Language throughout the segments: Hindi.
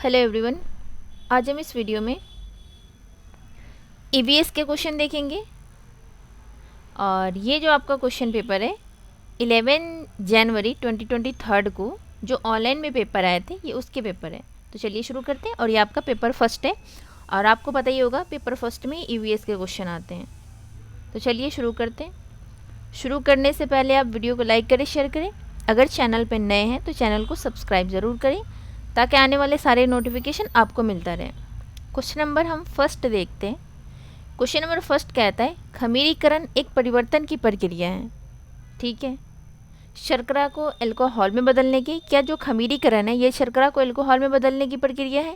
हेलो एवरीवन, आज हम इस वीडियो में ईवीएस के क्वेश्चन देखेंगे। और ये जो आपका क्वेश्चन पेपर है 11 जनवरी 2023 को जो ऑनलाइन में पेपर आए थे, ये उसके पेपर है। तो चलिए शुरू करते हैं। और ये आपका पेपर फर्स्ट है और आपको पता ही होगा पेपर फर्स्ट में ईवीएस के क्वेश्चन आते हैं। तो चलिए शुरू करते हैं। शुरू करने से पहले आप वीडियो को लाइक करें, शेयर करें। अगर चैनल पर नए हैं तो चैनल को सब्सक्राइब ज़रूर करें ताकि आने वाले सारे नोटिफिकेशन आपको मिलता रहे। क्वेश्चन नंबर हम फर्स्ट देखते हैं। क्वेश्चन नंबर फर्स्ट कहता है खमीरीकरण एक परिवर्तन की प्रक्रिया है। ठीक है, शर्करा को अल्कोहल में बदलने की, क्या जो खमीरीकरण है ये शर्करा को अल्कोहल में बदलने की प्रक्रिया है,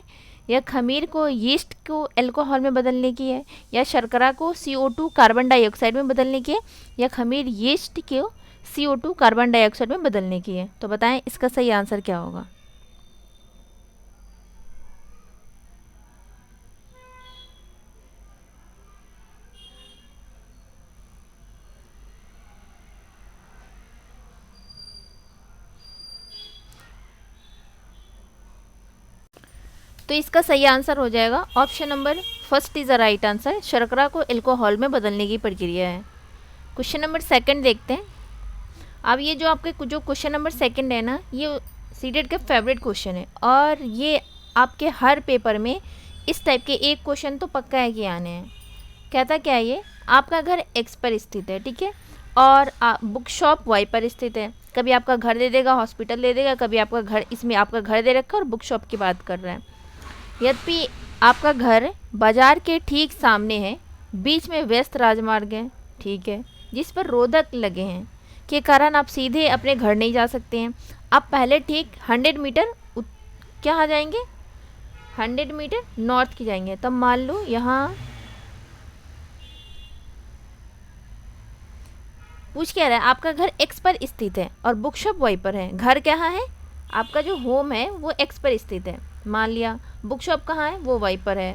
या खमीर को यीस्ट को अल्कोहल में बदलने की है, या शर्करा को CO2 कार्बन डाइऑक्साइड में बदलने की है, या खमीर यीस्ट को CO2 कार्बन डाइऑक्साइड में बदलने की है। तो बताएं इसका सही आंसर क्या होगा। तो इसका सही आंसर हो जाएगा option number first is the right answer. शर्करा को अल्कोहल में बदलने की प्रक्रिया है। क्वेश्चन नंबर सेकंड देखते हैं। अब ये जो आपके जो क्वेश्चन नंबर सेकंड है ना, ये सीटेट के फेवरेट क्वेश्चन है और ये आपके हर पेपर में इस टाइप के एक क्वेश्चन तो पक्का है कि आने हैं। कहता क्या है ये, आपका घर एक्स पर स्थित है, ठीक है, और बुक शॉप वाई पर स्थित है। कभी आपका घर दे देगा, हॉस्पिटल दे देगा, कभी आपका घर, इसमें आपका घर दे रखा है और बुक शॉप की बात कर रहा है। यद्यपि आपका घर बाजार के ठीक सामने है, बीच में व्यस्त राजमार्ग है, ठीक है, जिस पर रोधक लगे हैं के कारण आप सीधे अपने घर नहीं जा सकते हैं। आप पहले ठीक 100 मीटर क्या आ जाएंगे, 100 मीटर नॉर्थ की जाएंगे। तब मान लो यहाँ पूछ क्या रहा है, आपका घर एक्स पर स्थित है और बुक शॉप वाई पर है। घर कहाँ है, आपका जो होम है वो एक्स पर स्थित है, मान लिया। बुक शॉप कहाँ है, वो वाई पर है।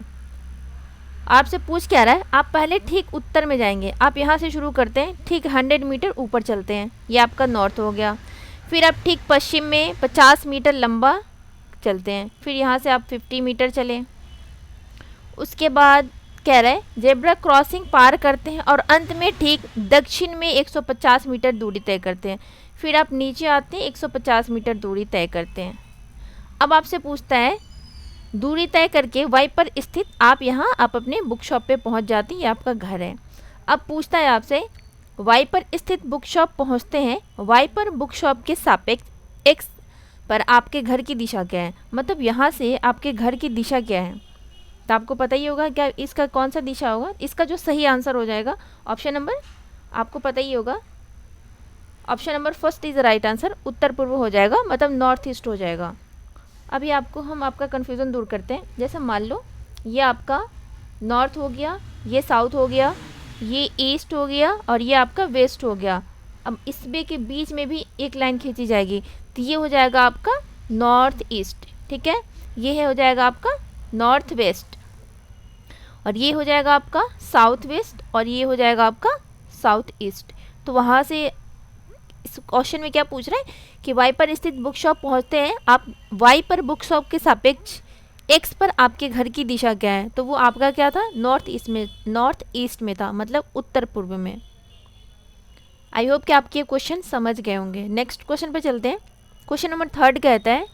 आपसे पूछ क्या रहा है, आप पहले ठीक उत्तर में जाएंगे। आप यहाँ से शुरू करते हैं, ठीक 100 मीटर ऊपर चलते हैं, ये आपका नॉर्थ हो गया। फिर आप ठीक पश्चिम में 50 मीटर लंबा चलते हैं, फिर यहाँ से आप 50 मीटर चलें। उसके बाद कह रहा है जेब्रा क्रॉसिंग पार करते हैं और अंत में ठीक दक्षिण में 150 मीटर दूरी तय करते हैं। फिर आप नीचे आते हैं, 150 मीटर दूरी तय करते हैं। अब आपसे पूछता है दूरी तय करके वाई पर स्थित आप अपने बुक शॉप पे पहुंच जाते हैं, ये आपका घर है। अब पूछता है आपसे वाई पर स्थित बुक शॉप पहुंचते हैं, वाई पर बुक शॉप के सापेक्ष एक्स पर आपके घर की दिशा क्या है, मतलब यहाँ से आपके घर की दिशा क्या है। तो आपको पता ही होगा क्या इसका कौन सा दिशा होगा। इसका जो सही आंसर हो जाएगा ऑप्शन नंबर, आपको पता ही होगा, option number first is the right answer, उत्तर पूर्व हो जाएगा, मतलब नॉर्थ ईस्ट हो जाएगा। अभी हम आपका कन्फ्यूज़न दूर करते हैं। जैसे मान लो ये आपका नॉर्थ हो गया, ये साउथ हो गया, ये ईस्ट हो गया और ये आपका वेस्ट हो गया। अब इस बे के बीच में भी एक लाइन खींची जाएगी, तो ये हो जाएगा आपका नॉर्थ ईस्ट, ठीक है। ये हो जाएगा आपका नॉर्थ वेस्ट और ये हो जाएगा आपका साउथ वेस्ट और ये हो जाएगा आपका साउथ ईस्ट। तो वहाँ से इस क्वेश्चन में क्या पूछ रहा है कि वाई पर स्थित बुक शॉप पहुँचते हैं आप, वाई पर बुक शॉप के सापेक्ष एक्स पर आपके घर की दिशा क्या है। तो वो आपका क्या था, नॉर्थ ईस्ट में था, मतलब उत्तर पूर्व में। आई होप कि आपके क्वेश्चन समझ गए होंगे। नेक्स्ट क्वेश्चन पे चलते हैं। क्वेश्चन नंबर थर्ड कहता है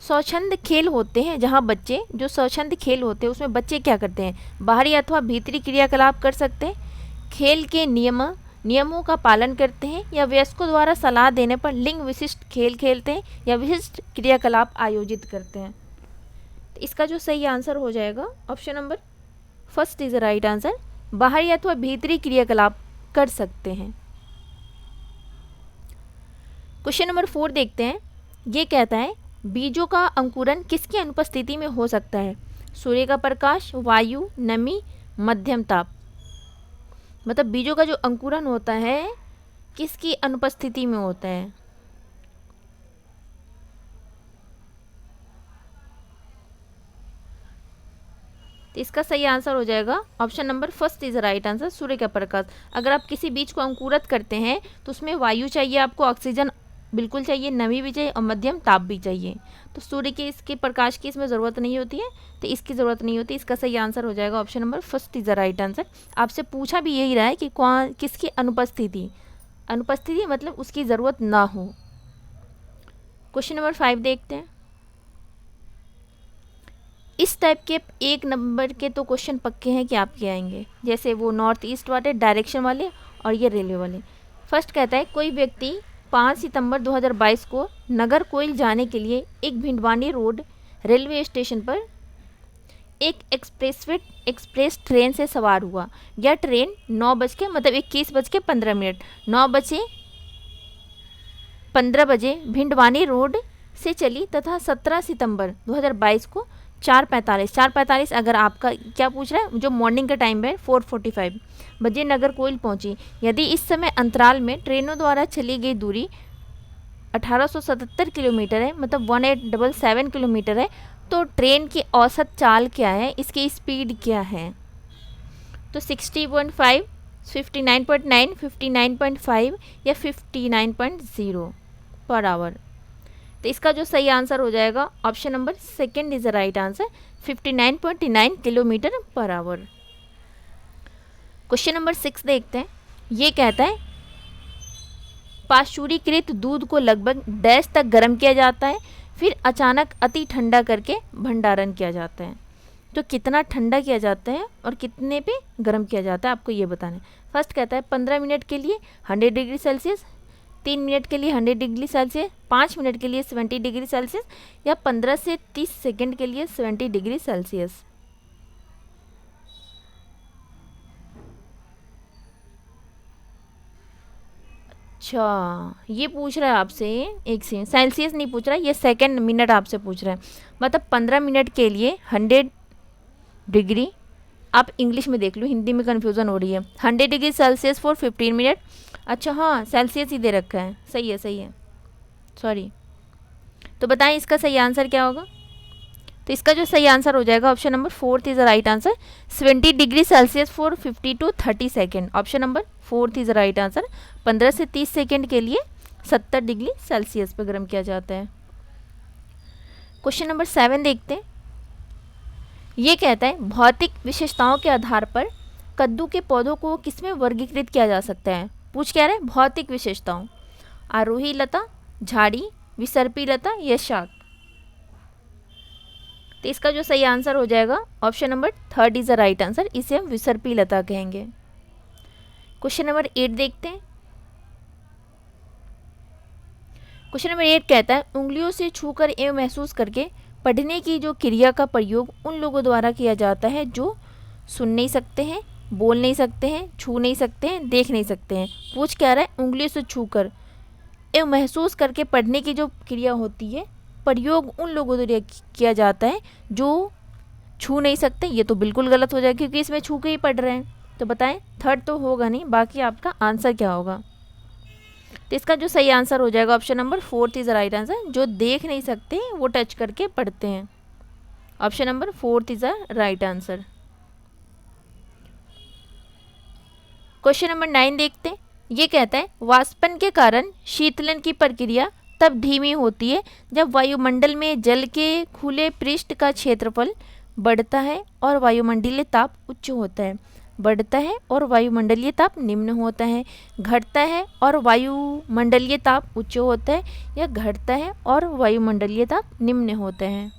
स्वच्छंद खेल होते हैं जहाँ बच्चे, जो स्वच्छंद खेल होते हैं उसमें बच्चे क्या करते हैं, बाहरी अथवा भीतरी क्रियाकलाप कर सकते हैं, खेल के नियमों का पालन करते हैं, या वयस्कों द्वारा सलाह देने पर लिंग विशिष्ट खेल खेलते हैं, या विशिष्ट क्रियाकलाप आयोजित करते हैं। तो इसका जो सही आंसर हो जाएगा option number first is right answer, बाहरी अथवा भीतरी क्रियाकलाप कर सकते हैं। क्वेश्चन नंबर 4 देखते हैं। ये कहता है बीजों का अंकुरन किसकी अनुपस्थिति में हो सकता है, सूर्य का प्रकाश, वायु, नमी, मध्यम ताप। मतलब बीजों का जो अंकुरन होता है किसकी अनुपस्थिति में होता है। तो इसका सही आंसर हो जाएगा option number first is right answer, सूर्य का प्रकाश। अगर आप किसी बीज को अंकुरित करते हैं तो उसमें वायु चाहिए, आपको ऑक्सीजन बिल्कुल चाहिए, नमी भी चाहिए और मध्यम ताप भी चाहिए। तो सूर्य के इसके प्रकाश की इसमें ज़रूरत नहीं होती है, तो इसकी ज़रूरत नहीं होती। इसका सही आंसर हो जाएगा option number first is the right answer. आपसे पूछा भी यही रहा है कि कौन किसकी अनुपस्थिति, अनुपस्थिति मतलब उसकी ज़रूरत ना हो। क्वेश्चन नंबर 5 देखते हैं। इस टाइप के 1 नंबर के तो क्वेश्चन पक्के हैं कि आपके आएंगे, जैसे वो नॉर्थ ईस्ट वाले डायरेक्शन वाले और ये रेलवे वाले। फर्स्ट कहता है कोई व्यक्ति 5 सितंबर 2022 को नगर कोइल जाने के लिए एक भिंडवानी रोड रेलवे स्टेशन पर एक एक्सप्रेस ट्रेन से सवार हुआ। यह ट्रेन 21:15 9:15 बजे भिंडवानी रोड से चली तथा 17 सितंबर 2022 को 4:45 अगर आपका क्या पूछ रहा है, जो मॉर्निंग का टाइम है 4:45 बजे नगर कोइल पहुंची। यदि इस समय अंतराल में ट्रेनों द्वारा चली गई दूरी 1877 किलोमीटर है, मतलब 1877 किलोमीटर है, तो ट्रेन की औसत चाल क्या है, इसकी स्पीड क्या है? तो 60.5, 59.9, 59.5 या 59.0 पर आवर। तो इसका जो सही आंसर हो जाएगा option number second is the right answer, 59.9 kilometre per hour. Question number 6 देखते हैं। ये कहता है पाश्चुरीकृत दूध को लगभग डैश तक गर्म किया जाता है, फिर अचानक अति ठंडा करके भंडारण किया जाता है। तो कितना ठंडा किया जाता है और कितने पे गर्म किया जाता है, आपको ये बताना है। फर्स्ट कहता है 15 मिनट के लिए 100 डिग्री सेल्सियस, 3 मिनट के लिए 100 डिग्री सेल्सियस, 5 मिनट के लिए 70 डिग्री सेल्सियस या 15 से 30 सेकंड के लिए 70 डिग्री सेल्सियस। अच्छा, ये पूछ रहा है आपसे एक से सेल्सियस नहीं पूछ रहा है, ये सेकंड मिनट आपसे पूछ रहा है। मतलब 15 मिनट के लिए 100 डिग्री, आप इंग्लिश में देख लो, हिंदी में कन्फ्यूज़न हो रही है। 100 डिग्री सेल्सियस फॉर 15 मिनट। अच्छा हाँ, सेल्सियस ही दे रखा है, सही है सही है, सॉरी। तो बताएं इसका सही आंसर क्या होगा? तो इसका जो सही आंसर हो जाएगा option number 4 is the right answer, 70 degree Celsius for 50 to 30 second. Option number 4 is the right answer. 15 से 30 सेकेंड के लिए 70 डिग्री सेल्सियस पर गर्म किया जाता है। क्वेश्चन नंबर 7 देखते हैं। ये कहता है भौतिक विशेषताओं के आधार पर कद्दू के पौधों को किसमें वर्गीकृत किया जा सकता है? पूछ क्या रहे हैं? भौतिक विशेषताओं, आरोही लता, झाड़ी, विसर्पी लता या शाक। तो इसका जो सही आंसर हो जाएगा option number 3 is the right answer, इसे हम विसर्पी लता कहेंगे। क्वेश्चन नंबर 8 देखते हैं। क्वेश्चन नंबर 8 कहता है उंगलियों से छूकर एवं महसूस करके पढ़ने की जो क्रिया का प्रयोग उन लोगों द्वारा किया जाता है जो सुन नहीं सकते हैं, बोल नहीं सकते हैं, छू नहीं सकते हैं, देख नहीं सकते हैं। पूछ क्या रहा है? उंगलियों से छूकर एवं महसूस करके पढ़ने की जो क्रिया होती है, प्रयोग उन लोगों द्वारा किया जाता है जो छू नहीं सकते। ये तो बिल्कुल गलत हो जाएगा क्योंकि इसमें छू के ही पढ़ रहे हैं। तो बताएं, थर्ड तो होगा नहीं, बाकी आपका आंसर क्या होगा? तो इसका जो सही आंसर हो जाएगा option number 4 is the right answer, जो देख नहीं सकते वो टच करके पढ़ते हैं। Option number 4 is the right answer. Question number 9 देखते हैं। ये कहता है वाष्पन के कारण शीतलन की प्रक्रिया तब धीमी होती है जब वायुमंडल में जल के खुले पृष्ठ का क्षेत्रफल बढ़ता है और वायुमंडलीय ताप उच्च होता है, बढ़ता है और वायुमंडलीय ताप निम्न होता है, घटता है और वायुमंडलीय ताप उच्च होता है या घटता है और वायुमंडलीय ताप निम्न होता है।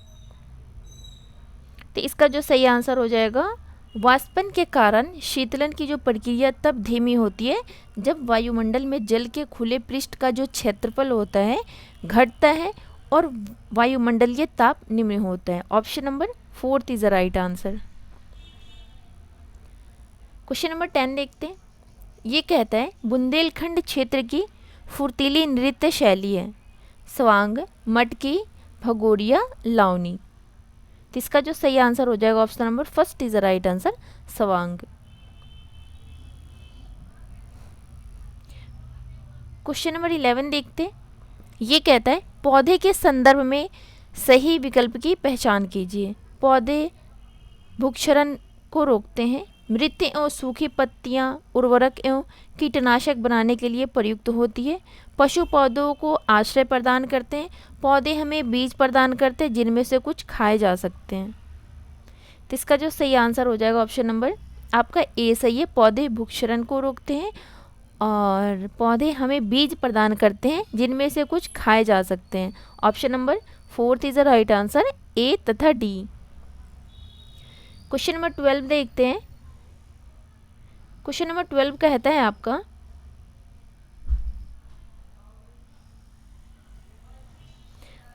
तो इसका जो सही आंसर हो जाएगा वाष्पन के कारण शीतलन की जो प्रक्रिया तब धीमी होती है जब वायुमंडल में जल के खुले पृष्ठ का जो क्षेत्रफल होता है घटता है और वायुमंडलीय ताप निम्न होता है। Option number 4 is the right answer. Question number 10 देखते हैं। ये कहता है बुंदेलखंड क्षेत्र की फुर्तीली नृत्य शैली है स्वांग, मटकी, भगोरिया, लावनी। तो इसका जो सही आंसर हो जाएगा option number 1 is the right answer, स्वांग। क्वेश्चन नंबर 11 देखते हैं। ये कहता है पौधे के संदर्भ में सही विकल्प की पहचान कीजिए। पौधे भूक्षरण को रोकते हैं, मृत एवं सूखी पत्तियां उर्वरक एवं कीटनाशक बनाने के लिए प्रयुक्त होती है। पशु पौधों को आश्रय प्रदान करते हैं। पौधे हमें बीज प्रदान करते हैं जिनमें से कुछ खाए जा सकते हैं। तो इसका जो सही आंसर हो जाएगा ऑप्शन नंबर आपका ए सही है। पौधे भूक्षरण को रोकते हैं और पौधे हमें बीज प्रदान करते हैं जिनमें से कुछ खाए जा सकते हैं। Option number 4 is the right answer, A तथा डी। क्वेश्चन नंबर 12 देखते हैं। क्वेश्चन नंबर 12 कहता है आपका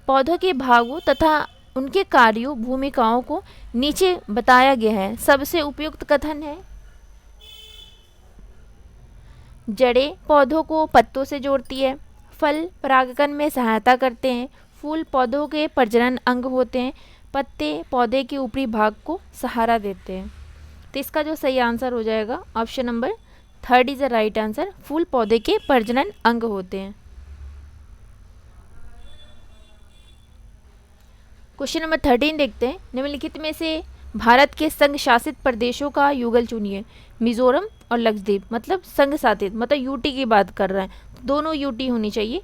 पौधों के भागों तथा उनके कार्यों भूमिकाओं को नीचे बताया गया है। सबसे उपयुक्त कथन है जड़ें पौधों को पत्तों से जोड़ती है। फल परागकण में सहायता करते हैं। फूल पौधों के प्रजनन अंग होते हैं। पत्ते पौधे के ऊपरी भाग को सहारा देते हैं। तो इसका जो सही आंसर हो जाएगा option number 3 is the right answer. फूल पौधे के प्रजनन अंग होते हैं। क्वेश्चन नंबर 13 देखते हैं। निम्नलिखित में से भारत के संघ शासित प्रदेशों का युगल चुनिए। मिजोरम और लक्षद्वीप, मतलब संघ शासित, मतलब यूटी की बात कर रहे हैं, दोनों यूटी होनी चाहिए।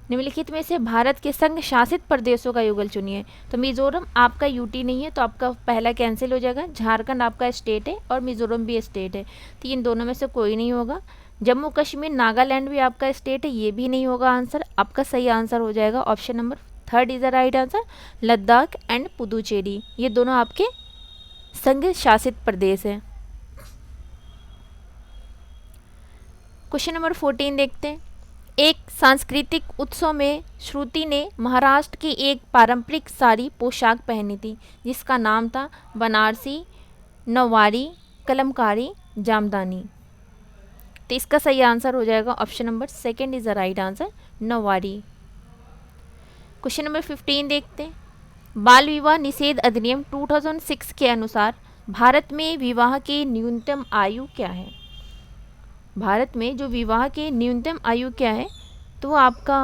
निम्नलिखित में से भारत के संघ शासित प्रदेशों का युगल चुनिए। तो मिजोरम आपका यूटी नहीं है तो आपका पहला कैंसिल हो जाएगा। झारखंड आपका स्टेट है और मिजोरम भी स्टेट है, तो इन दोनों में से कोई नहीं होगा। जम्मू कश्मीर नागालैंड भी आपका स्टेट है, ये भी नहीं होगा आंसर। आपका सही आंसर हो जाएगा option number 3 is the right answer. Ladakh and Puducherry, ये दोनों आपके संघ शासित प्रदेश हैं। क्वेश्चन नंबर 14 देखते हैं। एक सांस्कृतिक उत्सव में श्रुति ने महाराष्ट्र की एक पारंपरिक साड़ी पोशाक पहनी थी जिसका नाम था बनारसी, नौवारी, कलमकारी, जामदानी। तो इसका सही आंसर हो जाएगा option number 2 is the right answer, nauvari. Question number 15 देखते हैं। बाल विवाह निषेध अधिनियम 2006 के अनुसार भारत में विवाह की न्यूनतम आयु क्या है? भारत में जो विवाह की न्यूनतम आयु क्या है, तो वो आपका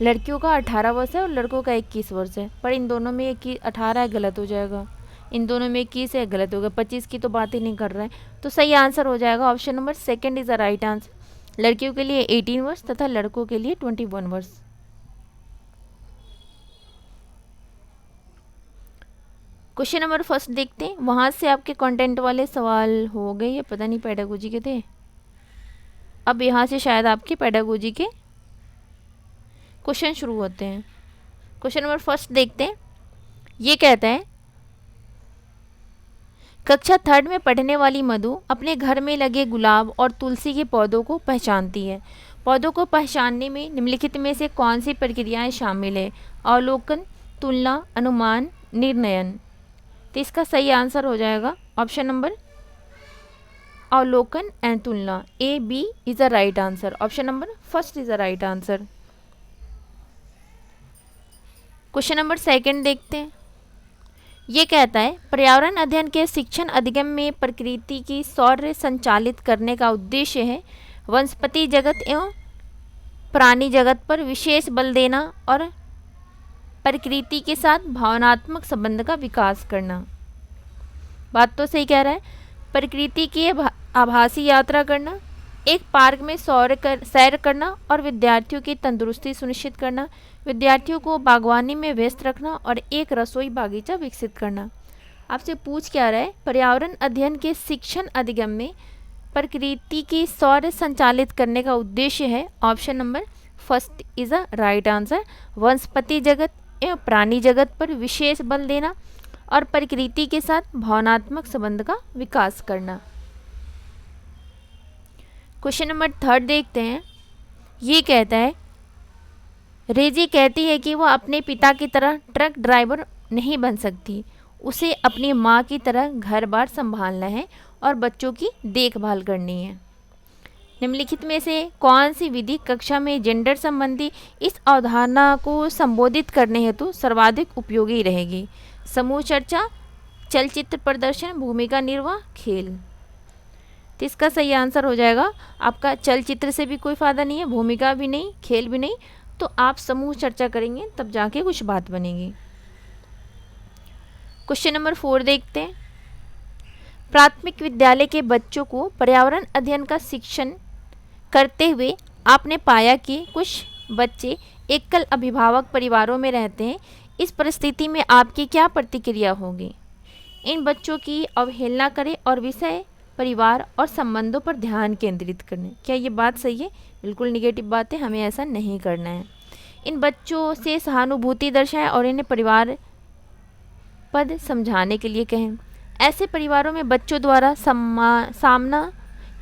लड़कियों का 18 वर्ष है और लड़कों का 21 वर्ष है। पर इन दोनों में 18 है, गलत हो जाएगा। इन दोनों में 21 है, गलत होगा। 25 की तो बात ही नहीं कर रहे हैं। तो सही आंसर हो जाएगा option number 2 is the right answer. लड़कियों के लिए 18 वर्ष तथा लड़कों के लिए 21 वर्ष। क्वेश्चन नंबर 1 देखते हैं। वहाँ से आपके कंटेंट वाले सवाल हो गए, ये पता नहीं पेडागोजी के थे। अब यहाँ से शायद आपके पेडागोजी के क्वेश्चन शुरू होते हैं। क्वेश्चन नंबर 1 देखते हैं। ये कहता है कक्षा 3 में पढ़ने वाली मधु अपने घर में लगे गुलाब और तुलसी के पौधों को पहचानती है। पौधों को पहचानने में निम्नलिखित में से कौन सी प्रक्रियाएं शामिल है? अवलोकन, तुलना, अनुमान, निर्णयन। तो इसका सही आंसर हो जाएगा ऑप्शन नंबर अवलोकन एंड तुलना, A B is the right answer. Option number 1 is the right answer. Question number 2 देखते हैं। ये कहता है पर्यावरण अध्ययन के शिक्षण अधिगम में प्रकृति की सौर्य संचालित करने का उद्देश्य है वनस्पति जगत एवं प्राणी जगत पर विशेष बल देना और प्रकृति के साथ भावनात्मक संबंध का विकास करना। बात तो सही कह रहा है। प्रकृति की आभासी यात्रा करना, एक पार्क में सैर करना और विद्यार्थियों की तंदुरुस्ती सुनिश्चित करना, विद्यार्थियों को बागवानी में व्यस्त रखना और एक रसोई बागीचा विकसित करना। आपसे पूछ क्या रहा है? पर्यावरण अध्ययन के शिक्षण अधिगम में प्रकृति की सौर्य संचालित करने का उद्देश्य है। Option number 1 is a right answer. वनस्पति जगत एवं प्राणी जगत पर विशेष बल देना और प्रकृति के साथ भावनात्मक संबंध का विकास करना। क्वेश्चन नंबर 3 देखते हैं। ये कहता है रेजी कहती है कि वह अपने पिता की तरह ट्रक ड्राइवर नहीं बन सकती, उसे अपनी माँ की तरह घर बार संभालना है और बच्चों की देखभाल करनी है। निम्नलिखित में से कौन सी विधि कक्षा में जेंडर संबंधी इस अवधारणा को संबोधित करने हेतु सर्वाधिक उपयोगी रहेगी? समूह चर्चा, चलचित्र प्रदर्शन, भूमिका निर्वाह, खेल। तो इसका सही आंसर हो जाएगा आपका चलचित्र से भी कोई फ़ायदा नहीं है, भूमिका भी नहीं, खेल भी नहीं, तो आप समूह चर्चा करेंगे तब जाके कुछ बात बनेगी। क्वेश्चन नंबर 4 देखते हैं। प्राथमिक विद्यालय के बच्चों को पर्यावरण अध्ययन का शिक्षण करते हुए आपने पाया कि कुछ बच्चे एकल अभिभावक परिवारों में रहते हैं। इस परिस्थिति में आपकी क्या प्रतिक्रिया होगी? इन बच्चों की अवहेलना करें और विषय, परिवार और संबंधों पर ध्यान केंद्रित करें। क्या ये बात सही है? बिल्कुल निगेटिव बात है, हमें ऐसा नहीं करना है। इन बच्चों से सहानुभूति दर्शाएं और इन्हें परिवार पद समझाने के लिए कहें। ऐसे परिवारों में बच्चों द्वारा सामना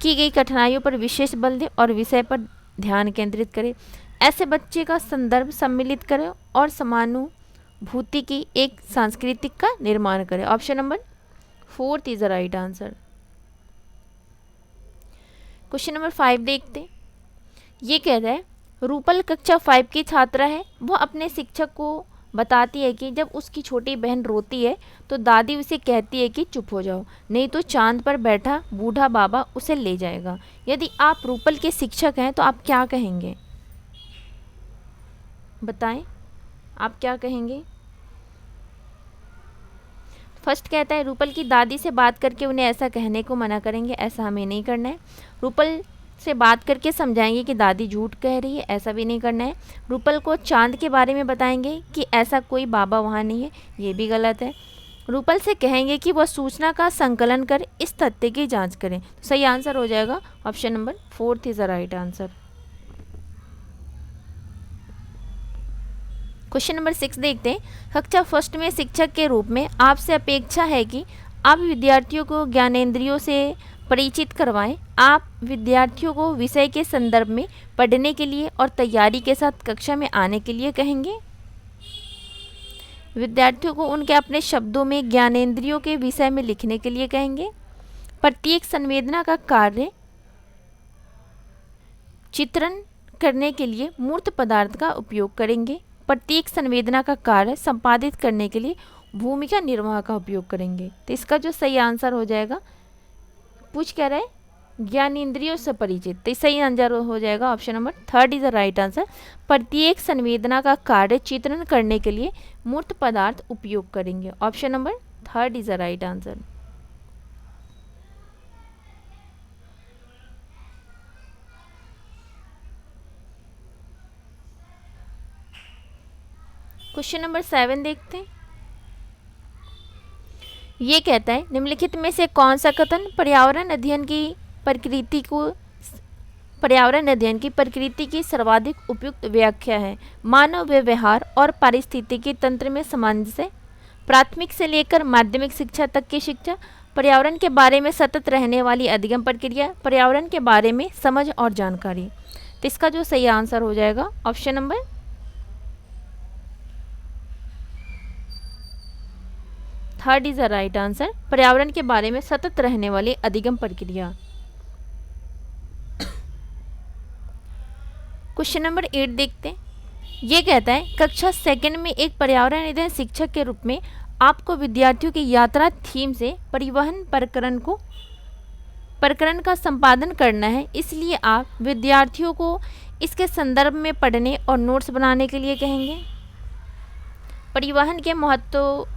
की गई कठिनाइयों पर विशेष बल दें और विषय पर ध्यान केंद्रित करें। ऐसे बच्चे का संदर्भ सम्मिलित करें और समानुभूति की एक सांस्कृतिक का निर्माण करें। Option number 4 is the right answer. Question number 5 देखते हैं। ये कह रहा है रूपल कक्षा 5 की छात्रा है। वो अपने शिक्षक को बताती है कि जब उसकी छोटी बहन रोती है तो दादी उसे कहती है कि चुप हो जाओ, नहीं तो चांद पर बैठा बूढ़ा बाबा उसे ले जाएगा। यदि आप रूपल के शिक्षक हैं तो आप क्या कहेंगे? बताएं, आप क्या कहेंगे? फर्स्ट कहता है रूपल की दादी से बात करके उन्हें ऐसा कहने को मना करेंगे, ऐसा हमें नहीं करना है। रूपल से बात करके समझाएंगे कि दादी झूठ कह रही है, ऐसा भी नहीं करना है। रूपल को चांद के बारे में बताएंगे कि ऐसा कोई बाबा वहाँ नहीं है, ये भी गलत है। रूपल से कहेंगे कि वह सूचना का संकलन कर इस तथ्य की जांच करें। तो सही आंसर हो जाएगा option number 4 is the right answer. Question number 6 देखते हैं। कक्षा फर्स्ट में शिक्षक के रूप में आपसे अपेक्षा है कि आप विद्यार्थियों को ज्ञानेंद्रियों से परिचित करवाएं। आप विद्यार्थियों को विषय के संदर्भ में पढ़ने के लिए और तैयारी के साथ कक्षा में आने के लिए कहेंगे। विद्यार्थियों को उनके अपने शब्दों में ज्ञानेंद्रियों के विषय में लिखने के लिए कहेंगे। प्रत्येक संवेदना का कार्य चित्रण करने के लिए मूर्त पदार्थ का उपयोग करेंगे। प्रत्येक संवेदना का कार्य संपादित करने के लिए भूमिका निर्वाह का उपयोग करेंगे। तो इसका जो सही आंसर हो जाएगा, पूछ क्या रहा है, ज्ञानेंद्रियों से परिचित। तो सही आंसर हो जाएगा option number 3 is the right answer. प्रत्येक संवेदना का कार्य चित्रण करने के लिए मूर्त पदार्थ उपयोग करेंगे। Option number 3 is the right answer. Question number 7 देखते हैं। ये कहता है निम्नलिखित में से कौन सा कथन पर्यावरण अध्ययन की प्रकृति की सर्वाधिक उपयुक्त व्याख्या है? मानव व्यवहार और पारिस्थितिकी तंत्र में सामंजस्य, प्राथमिक से लेकर माध्यमिक शिक्षा तक की शिक्षा, पर्यावरण के बारे में सतत रहने वाली अधिगम प्रक्रिया, पर्यावरण के बारे में समझ और जानकारी। तो इसका जो सही आंसर हो जाएगा option number 3 is the right answer. पर्यावरण के बारे में सतत रहने वाली अधिगम प्रक्रिया। क्वेश्चन नंबर 8 देखते हैं। ये कहता है कक्षा सेकंड में एक पर्यावरण अध्ययन शिक्षक के रूप में आपको विद्यार्थियों की यात्रा थीम से परिवहन प्रकरण का संपादन करना है। इसलिए आप विद्यार्थियों को इसके संदर्भ में पढ़ने और नोट्स बनाने के लिए कहेंगे। परिवहन के महत्व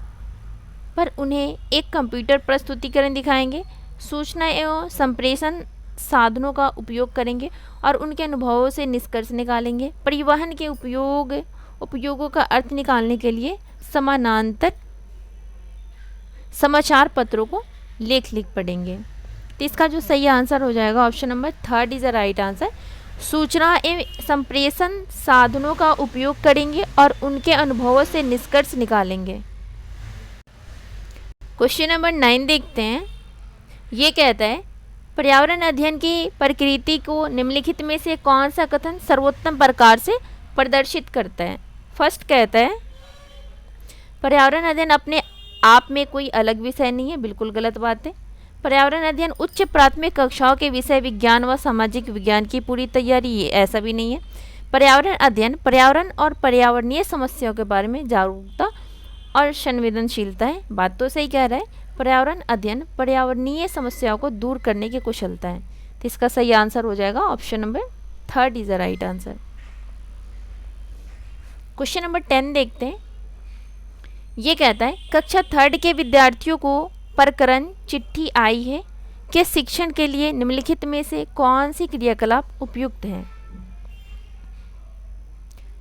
पर उन्हें एक कंप्यूटर प्रस्तुतिकरण दिखाएंगे। सूचना एवं संप्रेषण साधनों का उपयोग करेंगे और उनके अनुभवों से निष्कर्ष निकालेंगे। परिवहन के उपयोगों का अर्थ निकालने के लिए समानांतर समाचार पत्रों को लिख पढ़ेंगे। तो इसका जो सही आंसर हो जाएगा option number 3 is the right answer. सूचना एवं संप्रेषण साधनों का उपयोग करेंगे और उनके अनुभवों से निष्कर्ष निकालेंगे। क्वेश्चन नंबर 9 देखते हैं। ये कहता है पर्यावरण अध्ययन की प्रकृति को निम्नलिखित में से कौन सा कथन सर्वोत्तम प्रकार से प्रदर्शित करता है? फर्स्ट कहता है पर्यावरण अध्ययन अपने आप में कोई अलग विषय नहीं है, बिल्कुल गलत बात है। पर्यावरण अध्ययन उच्च प्राथमिक कक्षाओं के विषय विज्ञान व सामाजिक विज्ञान की पूरी तैयारी, ये ऐसा भी नहीं है। पर्यावरण अध्ययन पर्यावरण और पर्यावरणीय समस्याओं के बारे में जागरूकता और संवेदनशीलता है। बात तो सही कह रहा है। पर्यावरण अध्ययन पर्यावरणीय समस्याओं को दूर करने की कुशलता है। तो इसका सही आंसर हो जाएगा option number 3 is the right answer. Question number 10 देखते हैं। ये कहता है कक्षा 3 के विद्यार्थियों को प्रकरण चिट्ठी आई है के शिक्षण के लिए निम्नलिखित में से कौन सी क्रियाकलाप उपयुक्त है?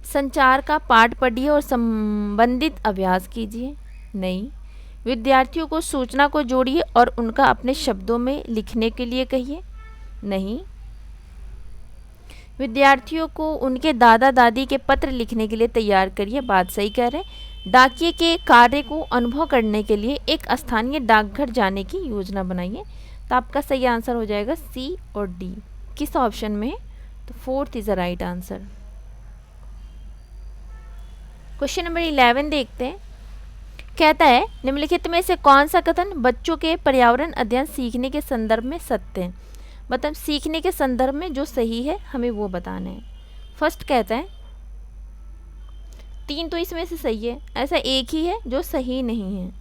संचार का पाठ पढ़िए और संबंधित अभ्यास कीजिए। नहीं। विद्यार्थियों को सूचना को जोड़िए और उनका अपने शब्दों में लिखने के लिए कहिए। नहीं। विद्यार्थियों को उनके दादा दादी के पत्र लिखने के लिए तैयार करिए। बात सही कह रहे हैं। डाकिये के कार्य को अनुभव करने के लिए एक स्थानीय डाकघर जाने की योजना बनाइए। तो आपका सही आंसर हो जाएगा सी और डी। किस ऑप्शन में? तो fourth is the right answer. Question number 11 देखते हैं। कहता है निम्नलिखित में से कौन सा कथन बच्चों के पर्यावरण अध्ययन सीखने के संदर्भ में सत्य है? मतलब सीखने के संदर्भ में जो सही है हमें वो बताना है। फर्स्ट कहता है, 3 तो इसमें से सही है, ऐसा एक ही है जो सही नहीं है।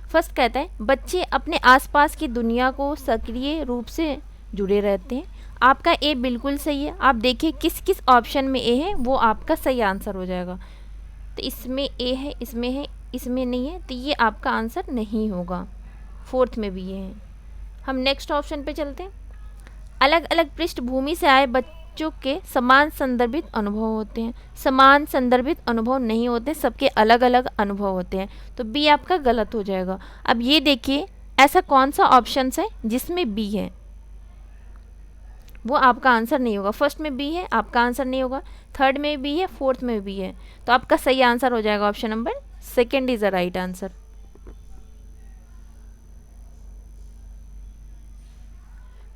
फर्स्ट कहता है बच्चे अपने आसपास की दुनिया को सक्रिय रूप से जुड़े रहते हैं। आपका ए बिल्कुल सही है। आप देखिए किस किस ऑप्शन में ए है, वो आपका सही आंसर हो जाएगा। तो इसमें ए है, इसमें है, इसमें नहीं है, तो ये आपका आंसर नहीं होगा। फोर्थ में भी ये है। हम नेक्स्ट ऑप्शन पे चलते हैं। अलग अलग पृष्ठभूमि से आए बच्चों के समान संदर्भित अनुभव होते हैं। समान संदर्भित अनुभव नहीं होते, सबके अलग अलग अनुभव होते हैं। तो बी आपका गलत हो जाएगा। अब ये देखिए ऐसा कौन सा ऑप्शन है जिसमें बी है, वो आपका आंसर नहीं होगा। फर्स्ट में बी है, आपका आंसर नहीं होगा। थर्ड में बी है, फोर्थ में बी है, तो आपका सही आंसर हो जाएगा option number second is the right answer.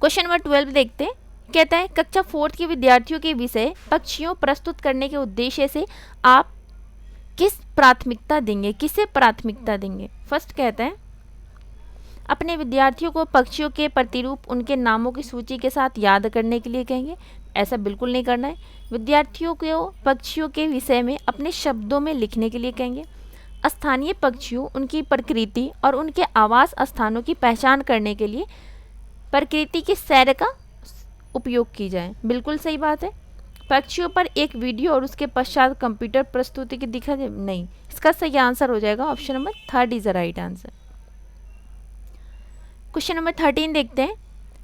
Question number 12 देखते हैं। कहता है कक्षा 4 के विद्यार्थियों के विषय पक्षियों प्रस्तुत करने के उद्देश्य से आप किस प्राथमिकता देंगे, किसे प्राथमिकता देंगे? फर्स्ट कहता है अपने विद्यार्थियों को पक्षियों के प्रतिरूप उनके नामों की सूची के साथ याद करने के लिए कहेंगे। ऐसा बिल्कुल नहीं करना है। विद्यार्थियों को पक्षियों के विषय में अपने शब्दों में लिखने के लिए कहेंगे। स्थानीय पक्षियों, उनकी प्रकृति और उनके आवास स्थानों की पहचान करने के लिए प्रकृति की सैर का उपयोग की जाए। बिल्कुल सही बात है। पक्षियों पर एक वीडियो और उसके पश्चात कंप्यूटर प्रस्तुति की दिखा दे, नहीं। इसका सही आंसर हो जाएगा option number third is the right answer. Question number 13 देखते हैं।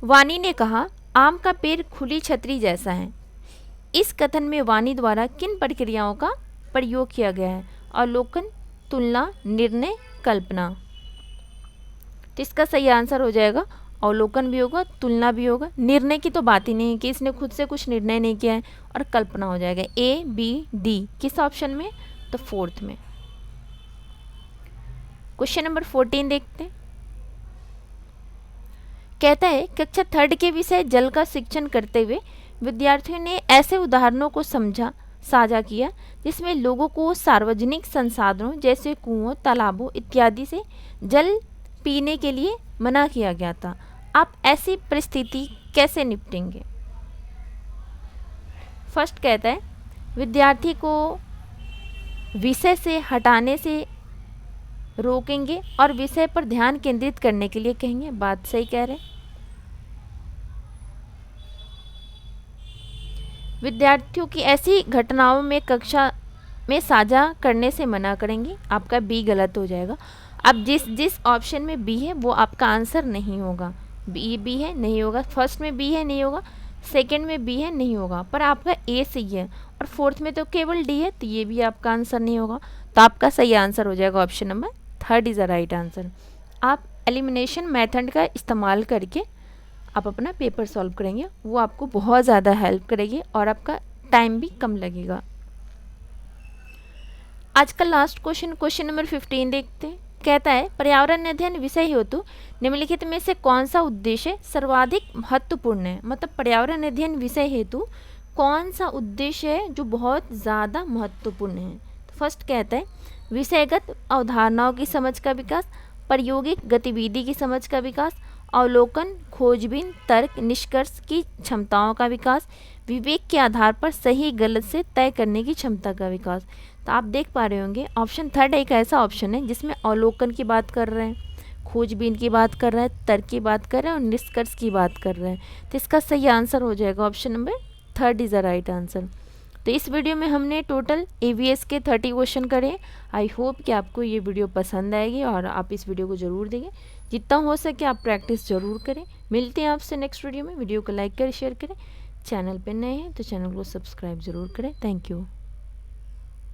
वाणी ने कहा आम का पेड़ खुली छतरी जैसा है। इस कथन में वाणी द्वारा किन प्रक्रियाओं का प्रयोग किया गया है? अवलोकन, तुलना, निर्णय, कल्पना। तो इसका सही आंसर हो जाएगा अवलोकन भी होगा, तुलना भी होगा। निर्णय की तो बात ही नहीं है कि इसने खुद से कुछ निर्णय नहीं किया है। और कल्पना हो जाएगा ए, बी, डी। किस ऑप्शन में? तो फोर्थ में। क्वेश्चन नंबर 14 देखते हैं। कहता है कक्षा 3 के विषय जल का शिक्षण करते हुए विद्यार्थियों ने ऐसे उदाहरणों को साझा किया जिसमें लोगों को सार्वजनिक संसाधनों जैसे कुओं, तालाबों इत्यादि से जल पीने के लिए मना किया गया था। आप ऐसी परिस्थिति कैसे निपटेंगे? फर्स्ट कहता है विद्यार्थी को विषय से हटाने से रोकेंगे और विषय पर ध्यान केंद्रित करने के लिए कहेंगे। बात सही कह रहे हैं। विद्यार्थियों की ऐसी घटनाओं में कक्षा में साझा करने से मना करेंगे। आपका बी गलत हो जाएगा। अब जिस ऑप्शन में बी है वो आपका आंसर नहीं होगा। बी है, नहीं होगा। फर्स्ट में बी है, नहीं होगा। सेकंड में बी है, नहीं होगा। पर आपका ए सही है और फोर्थ में तो केवल डी है, तो ये भी आपका आंसर नहीं होगा। तो आपका सही आंसर हो जाएगा option number third is the right answer. आप एलिमिनेशन मेथड का इस्तेमाल करके आप अपना पेपर सॉल्व करेंगे, वो आपको बहुत ज़्यादा हेल्प करेगी और आपका टाइम भी कम लगेगा। आज का लास्ट क्वेश्चन नंबर 15 देखते हैं। कहता है पर्यावरण अध्ययन विषय हेतु निम्नलिखित में से कौन सा उद्देश्य सर्वाधिक महत्वपूर्ण है? मतलब पर्यावरण अध्ययन विषय हेतु कौन सा उद्देश्य है जो बहुत ज़्यादा महत्वपूर्ण है? तो फर्स्ट कहता है विषयगत अवधारणाओं की समझ का विकास, प्रायोगिक गतिविधि की समझ का विकास, अवलोकन, खोजबीन, तर्क, निष्कर्ष की क्षमताओं का विकास, विवेक के आधार पर सही गलत से तय करने की क्षमता का विकास। तो आप देख पा रहे होंगे ऑप्शन थर्ड एक ऐसा ऑप्शन है जिसमें अवलोकन की बात कर रहे हैं, खोजबीन की बात कर रहा है, तर्क की बात कर रहे हैं और निष्कर्ष की बात कर रहे हैं। तो इसका सही आंसर हो जाएगा option number third is the right answer. तो इस वीडियो में हमने टोटल EVS के 30 क्वेश्चन करे। आई होप कि आपको ये वीडियो पसंद आएगी और आप इस वीडियो को ज़रूर देखें। जितना हो सके आप प्रैक्टिस ज़रूर करें। मिलते हैं आपसे नेक्स्ट वीडियो में। वीडियो को लाइक करें, शेयर करें। चैनल पर नए हैं तो चैनल को सब्सक्राइब ज़रूर करें। Thank you.